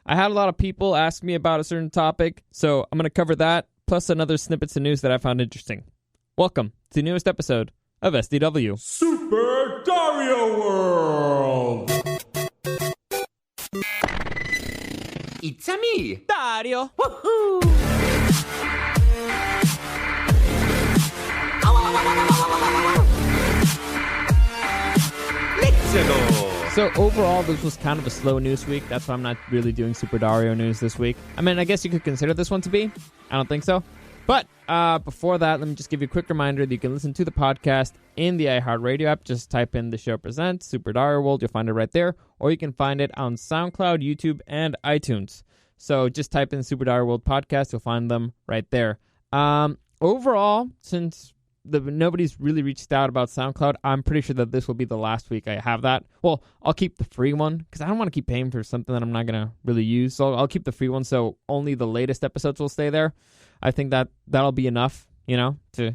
I had a lot of people ask me about a certain topic, so I'm going to cover that, plus another snippets of news that I found interesting. Welcome to the newest episode of SDW. Super Dario World! It's a me, Dario! Woohoo! Let's go! So overall, this was kind of a slow news week. That's why I'm not really doing Super Dario news this week. I mean, I guess you could consider this one to be. I don't think so. But before that, let me just give you a quick reminder that you can listen to the podcast in the iHeartRadio app. Just type in The Show Presents, Super Dario World. You'll find it right there. Or you can find it on SoundCloud, YouTube, and iTunes. So just type in Super Dario World Podcast. You'll find them right there. Overall, since nobody's really reached out about SoundCloud, I'm pretty sure that this will be the last week I have that. Well, I'll keep the free one because I don't want to keep paying for something that I'm not going to really use. So I'll keep the free one so only the latest episodes will stay there. I think that'll be enough, to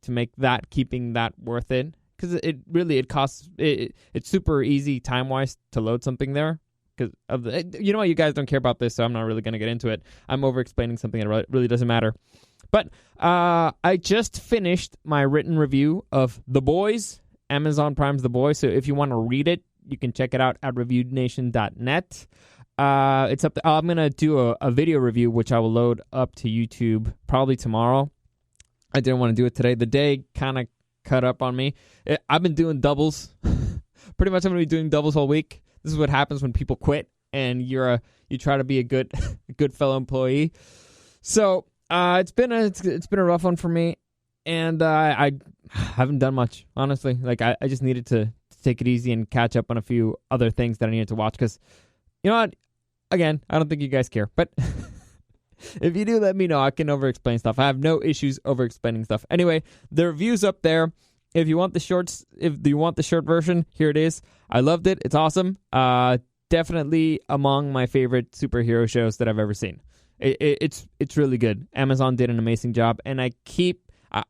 make that, keeping that worth it. Because it costs, it's super easy time-wise to load something there. Because of you know what, you guys don't care about this, so I'm not really going to get into it. I'm over-explaining something that really doesn't matter. But I just finished my written review of The Boys, Amazon Prime's The Boys. So if you want to read it, you can check it out at reviewednation.net. It's up there. I'm going to do a video review, which I will load up to YouTube probably tomorrow. I didn't want to do it today. The day kind of cut up on me. I've been doing doubles. Pretty much I'm going to be doing doubles all week. This is what happens when people quit and you try to be a good fellow employee. So it's been a rough one for me, and I haven't done much, honestly. Like I just needed to take it easy and catch up on a few other things that I needed to watch because, you know what? Again, I don't think you guys care, but if you do, let me know. I can over-explain stuff. I have no issues over-explaining stuff. Anyway, the review's up there. If you want the short version, here it is. I loved it. It's awesome. Definitely among my favorite superhero shows that I've ever seen. It's really good. Amazon did an amazing job, and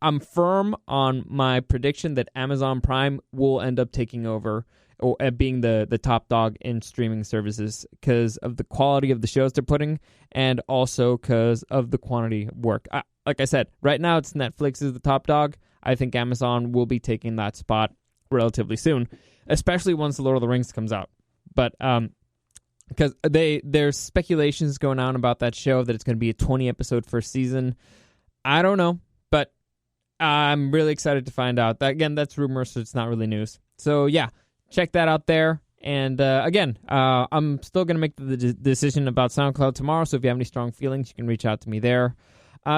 I'm firm on my prediction that Amazon Prime will end up taking over or being the top dog in streaming services because of the quality of the shows they're putting and also because of the quantity of work. Like I said, right now it's Netflix is the top dog. I think Amazon will be taking that spot relatively soon, especially once The Lord of the Rings comes out. But because there's speculations going on about that show that it's going to be a 20-episode first season. I don't know, but I'm really excited to find out. Again, that's rumors, so it's not really news. So yeah, check that out there. And again, I'm still going to make the decision about SoundCloud tomorrow, so if you have any strong feelings, you can reach out to me there.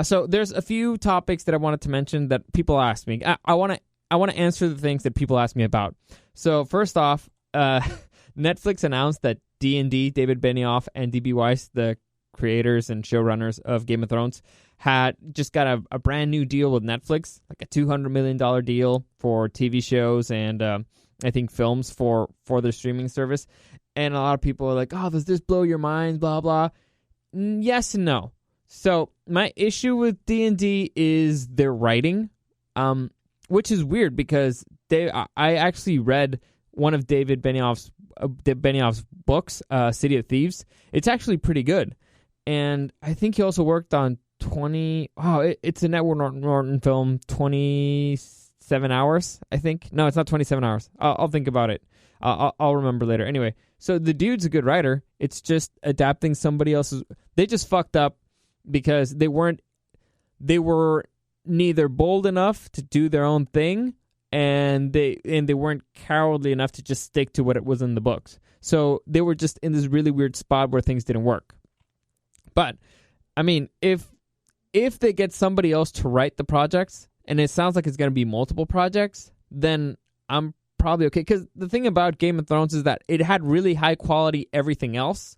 So there's a few topics that I wanted to mention that people ask me. I want to answer the things that people ask me about. So first off, Netflix announced that D&D, David Benioff, and D.B. Weiss, the creators and showrunners of Game of Thrones, had just got a brand new deal with Netflix, like a $200 million deal for TV shows and I think films for their streaming service. And a lot of people are like, oh, does this blow your mind, blah, blah. Yes and no. So my issue with D&D is their writing, which is weird because I actually read one of David Benioff's books, City of Thieves. It's actually pretty good. And I think he also worked on it's a Edward Norton film, 27 Hours, I think. No, it's not 27 Hours. I'll think about it. I'll remember later. Anyway, so the dude's a good writer. It's just adapting somebody else's. They just fucked up because they were neither bold enough to do their own thing, and they weren't cowardly enough to just stick to what it was in the books. So they were just in this really weird spot where things didn't work. But I mean, if they get somebody else to write the projects, and it sounds like it's going to be multiple projects, then I'm probably okay. Because the thing about Game of Thrones is that it had really high quality everything else,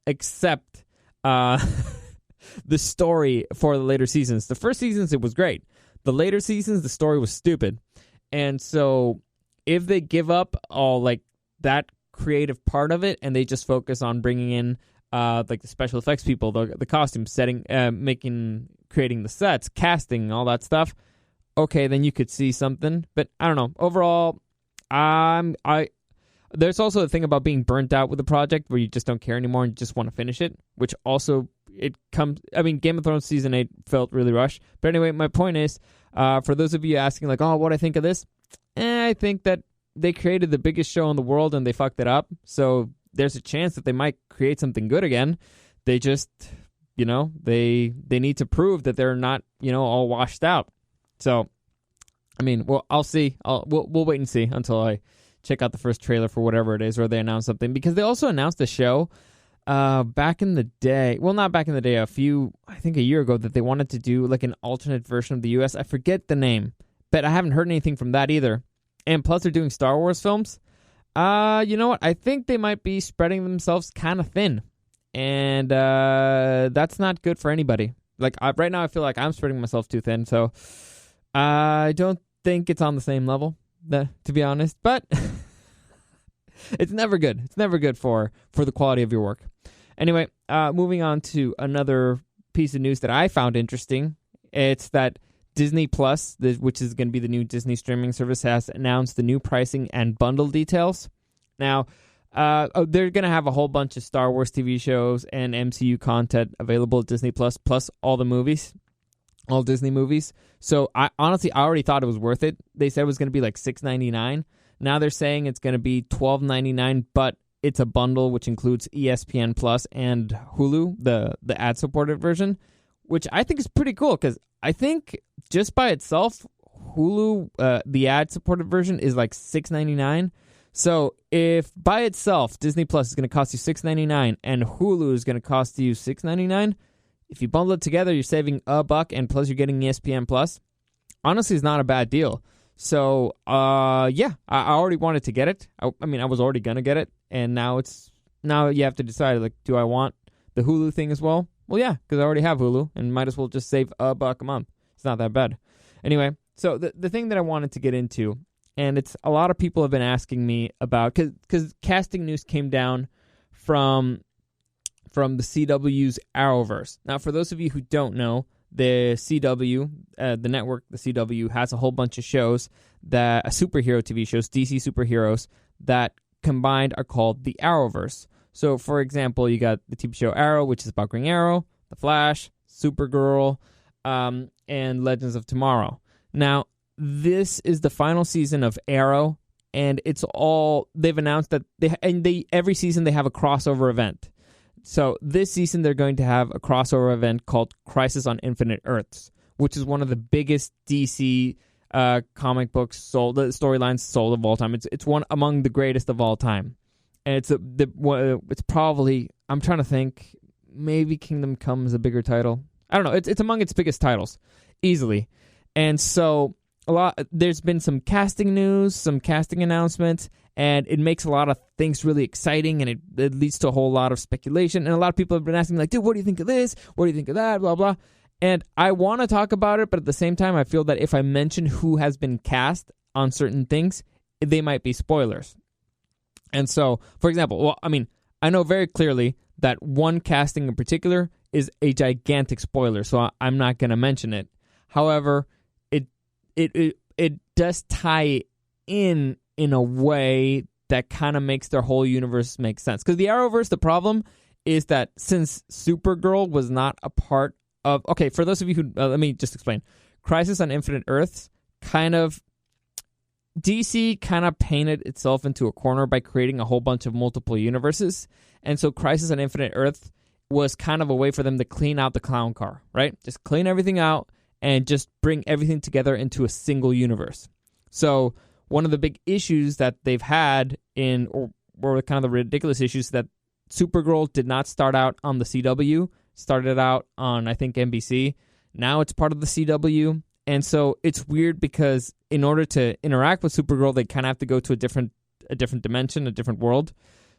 except the story for the later seasons. The first seasons, it was great. The later seasons, the story was stupid. And so if they give up all like that creative part of it and they just focus on bringing in like the special effects people, the costume setting, creating the sets, casting, all that stuff, okay, then you could see something. But I don't know. Overall, There's also a thing about being burnt out with a project where you just don't care anymore and you just want to finish it, which also Game of Thrones Season 8 felt really rushed. But anyway, my point is, for those of you asking, like, oh, what I think of this? I think that they created the biggest show in the world and they fucked it up. So there's a chance that they might create something good again. They just, they need to prove that they're not, all washed out. So, I'll see. We'll wait and see until I check out the first trailer for whatever it is, or they announce something. Because they also announced a show back in the day. Well, not back in the day, a year ago, that they wanted to do like an alternate version of the U.S. I forget the name, but I haven't heard anything from that either. And plus, they're doing Star Wars films. You know what? I think they might be spreading themselves kind of thin. And that's not good for anybody. Like, right now, I feel like I'm spreading myself too thin. So I don't think it's on the same level, to be honest. But it's never good. It's never good for the quality of your work. Anyway, moving on to another piece of news that I found interesting. It's that Disney Plus, which is going to be the new Disney streaming service, has announced the new pricing and bundle details. Now, they're going to have a whole bunch of Star Wars TV shows and MCU content available at Disney Plus, plus all the movies, all Disney movies. So I already thought it was worth it. They said it was going to be like $6.99. Now they're saying it's going to be $12.99, but it's a bundle which includes ESPN Plus and Hulu, the ad-supported version, which I think is pretty cool because I think just by itself, Hulu, the ad-supported version, is like $6.99. So if by itself Disney Plus is going to cost you $6.99 and Hulu is going to cost you $6.99, if you bundle it together, you're saving $1, and plus you're getting ESPN Plus. Honestly, it's not a bad deal. So I already wanted to get it. I was already gonna get it, and now you have to decide, like, do I want the Hulu thing as well? Well, yeah, because I already have Hulu, and might as well just save $1 a month. It's not that bad. Anyway, so the thing that I wanted to get into, and it's a lot of people have been asking me about, because casting news came down from the CW's Arrowverse. Now, for those of you who don't know, the CW, the network, the CW, has a whole bunch of shows, superhero TV shows, DC superheroes, that combined are called the Arrowverse. So, for example, you got the TV show Arrow, which is about Green Arrow, The Flash, Supergirl, and Legends of Tomorrow. Now, this is the final season of Arrow, and they've announced that every season they have a crossover event. So this season they're going to have a crossover event called Crisis on Infinite Earths, which is one of the biggest DC comic books storylines sold of all time. It's one among the greatest of all time. And it's probably, I'm trying to think, maybe Kingdom Come is a bigger title. I don't know. It's among its biggest titles, easily. And so there's been some casting news, some casting announcements, and it makes a lot of things really exciting, and it leads to a whole lot of speculation. And a lot of people have been asking, like, dude, what do you think of this? What do you think of that? Blah, blah. And I want to talk about it, but at the same time, I feel that if I mention who has been cast on certain things, they might be spoilers. And so, for example, I know very clearly that one casting in particular is a gigantic spoiler, so I'm not going to mention it. However, it does tie in a way that kind of makes their whole universe make sense. Because the Arrowverse, the problem is that since Supergirl was not a part of... Okay, for those of you who... let me just explain. Crisis on Infinite Earths DC kind of painted itself into a corner by creating a whole bunch of multiple universes. And so Crisis on Infinite Earth was kind of a way for them to clean out the clown car, right? Just clean everything out and just bring everything together into a single universe. So one of the big issues that they've had or kind of the ridiculous issues that Supergirl did not start out on the CW, started out on, I think, NBC. Now it's part of the CW. And so it's weird because in order to interact with Supergirl, they kind of have to go to a different dimension, a different world.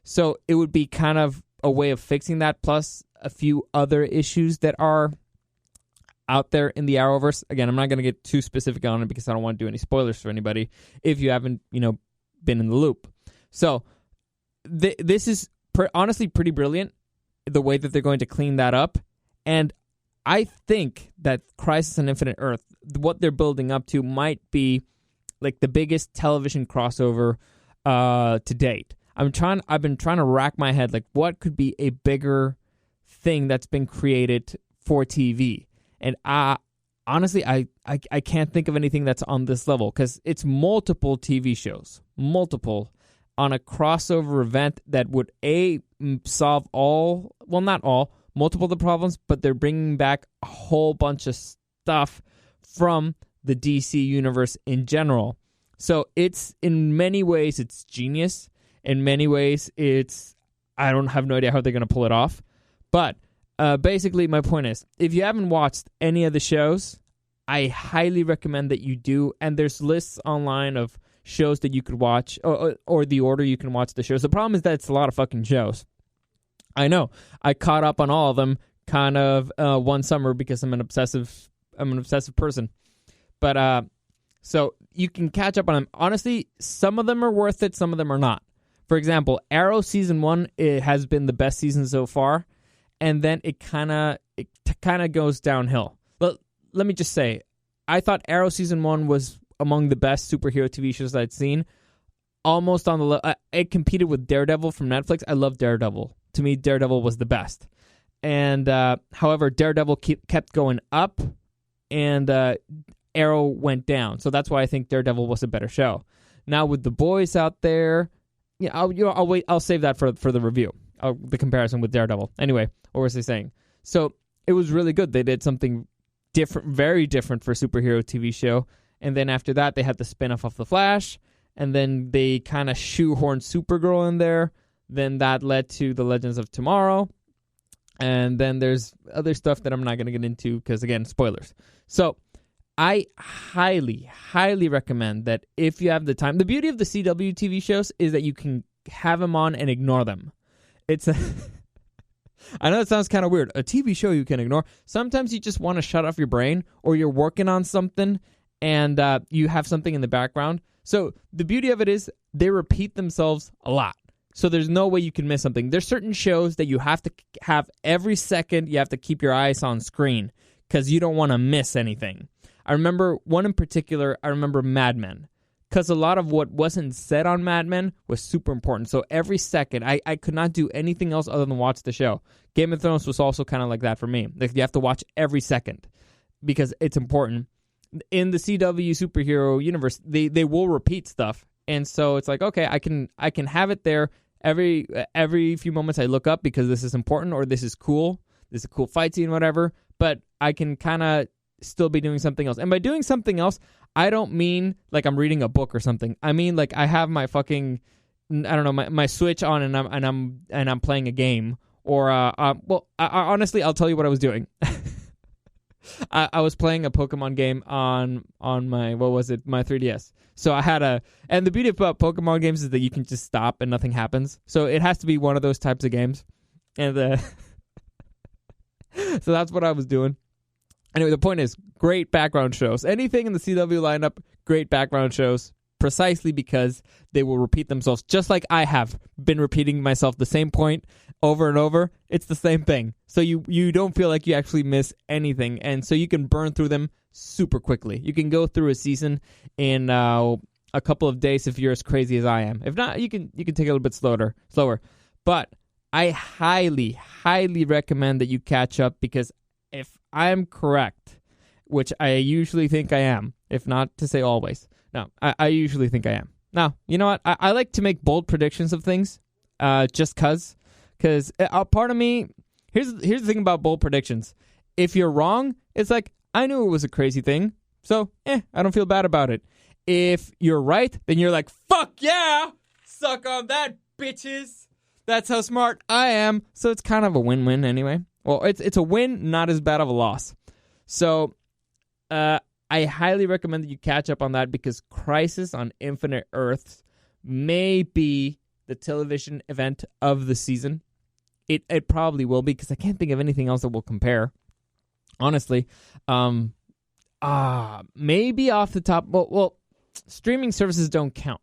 So it would be kind of a way of fixing that, plus a few other issues that are out there in the Arrowverse. Again, I'm not going to get too specific on it because I don't want to do any spoilers for anybody if you haven't, been in the loop. So this is honestly pretty brilliant, the way that they're going to clean that up. And I think that Crisis on Infinite Earth, what they're building up to, might be like the biggest television crossover to date. I've been trying to rack my head, like, what could be a bigger thing that's been created for TV? And honestly, I can't think of anything that's on this level, because it's multiple TV shows, multiple, on a crossover event that would solve all, well, not all, multiple of the problems, but they're bringing back a whole bunch of stuff from the DC universe in general. So it's, in many ways, it's genius. In many ways, I don't have no idea how they're going to pull it off. But basically, my point is, if you haven't watched any of the shows, I highly recommend that you do. And there's lists online of shows that you could watch, or the order you can watch the shows. The problem is that it's a lot of fucking shows. I know. I caught up on all of them kind of one summer because I'm an obsessive person. But so you can catch up on them. Honestly, some of them are worth it, some of them are not. For example, Arrow season 1, it has been the best season so far, and then it kind of goes downhill. But let me just say, I thought Arrow season 1 was among the best superhero TV shows I'd seen. Almost on the it competed with Daredevil from Netflix. I love Daredevil. To me, Daredevil was the best. And however, Daredevil kept going up, and Arrow went down. So that's why I think Daredevil was a better show. Now with The Boys out there, yeah, I'll wait. I'll save that for the review, the comparison with Daredevil. Anyway, what was I saying? So it was really good. They did something different, very different for a superhero TV show. And then after that, they had the spin-off of The Flash. And then they kind of shoehorned Supergirl in there. Then that led to The Legends of Tomorrow. And then there's other stuff that I'm not going to get into because, again, spoilers. So I highly, highly recommend that if you have the time. The beauty of the CW TV shows is that you can have them on and ignore them. I know it sounds kind of weird. A TV show you can ignore. Sometimes you just want to shut off your brain, or you're working on something and you have something in the background. So the beauty of it is they repeat themselves a lot. So there's no way you can miss something. There's certain shows that you have to have every second. You have to keep your eyes on screen because you don't want to miss anything. I remember one in particular. I remember Mad Men, because a lot of what wasn't said on Mad Men was super important. So every second, I could not do anything else other than watch the show. Game of Thrones was also kind of like that for me. Like, you have to watch every second because it's important. In the CW superhero universe, they will repeat stuff, and so it's like, okay, I can have it there every few moments. I look up because this is important, or this is cool. This is a cool fight scene, whatever. But I can kind of still be doing something else. And by doing something else, I don't mean like I'm reading a book or something. I mean like I have my fucking, I don't know, my Switch on and I'm playing a game. Or honestly, I'll tell you what I was doing. I was playing a Pokemon game on my, my 3DS. So I had and the beauty about Pokemon games is that you can just stop and nothing happens. So it has to be one of those types of games. And so that's what I was doing. Anyway, the point is, great background shows. Anything in the CW lineup, great background shows, precisely because they will repeat themselves, just like I have been repeating myself the same point over and over. It's the same thing. So you don't feel like you actually miss anything, and so you can burn through them super quickly. You can go through a season in a couple of days if you're as crazy as I am. If not, you can take it a little bit slower. But I highly, highly recommend that you catch up, because if I'm correct, which I usually think I am, if not to say always. No, I usually think I am. Now, you know what? I like to make bold predictions of things, just because part of me, here's the thing about bold predictions. If you're wrong, it's like, I knew it was a crazy thing, so I don't feel bad about it. If you're right, then you're like, fuck yeah, suck on that, bitches. That's how smart I am. So it's kind of a win-win anyway. Well, it's a win, not as bad of a loss. So I highly recommend that you catch up on that, because Crisis on Infinite Earths may be the television event of the season. It probably will be, because I can't think of anything else that will compare. Honestly, maybe off the top. Well, streaming services don't count.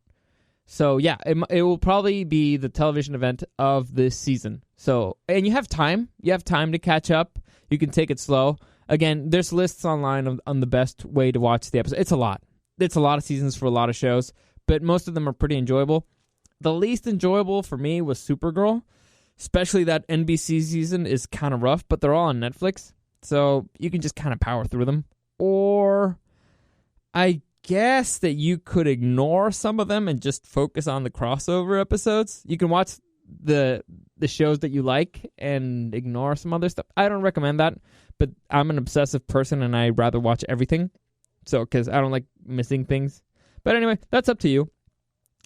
So yeah, it will probably be the television event of this season. So, and you have time. You have time to catch up. You can take it slow. Again, there's lists online on the best way to watch the episode. It's a lot. It's a lot of seasons for a lot of shows, but most of them are pretty enjoyable. the least enjoyable for me was Supergirl, especially that NBC season is kind of rough, but they're all on Netflix, so you can just kind of power through them. Or I guess that you could ignore some of them and just focus on the crossover episodes. You can watch the shows that you like and ignore some other stuff. I don't recommend that, but I'm an obsessive person and I'd rather watch everything. So, because I don't like missing things. But anyway, that's up to you.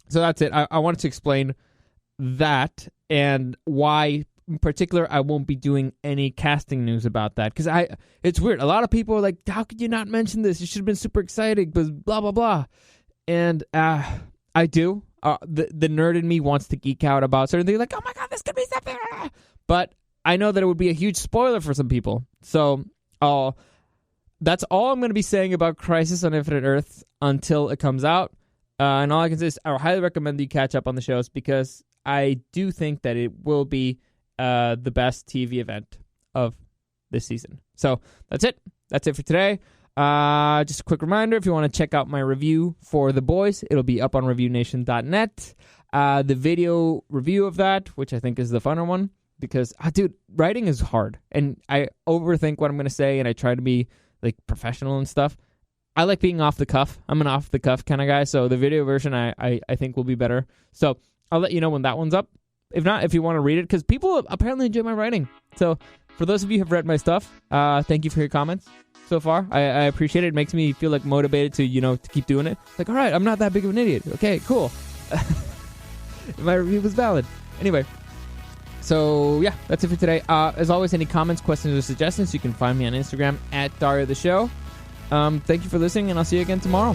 So that's it. I wanted to explain that and why, in particular, I won't be doing any casting news about that. Because it's weird. A lot of people are like, how could you not mention this? You should have been super excited because blah, blah, blah. And I do. The nerd in me wants to geek out about certain things. Like, oh my God, this could be something. But I know that it would be a huge spoiler for some people. So that's all I'm going to be saying about Crisis on Infinite Earths until it comes out. And all I can say is I highly recommend that you catch up on the shows because I do think that it will be the best TV event of this season. So that's it. That's it for today. Just a quick reminder, if you want to check out my review for The Boys, it'll be up on reviewNation.net. The video review of that, which I think is the funner one, because, dude, writing is hard. And I overthink what I'm going to say, and I try to be like professional and stuff. I like being off the cuff. I'm an off the cuff kind of guy, so the video version I think will be better. So I'll let you know when that one's up. If not, if you want to read it, because people apparently enjoy my writing. So for those of you who have read my stuff, thank you for your comments so far. I appreciate it. It makes me feel like motivated to keep doing it. Like, all right, I'm not that big of an idiot. Okay, cool. My review was valid. Anyway. So, yeah, that's it for today. As always, any comments, questions, or suggestions, you can find me on Instagram at Dario the Show. Thank you for listening, and I'll see you again tomorrow.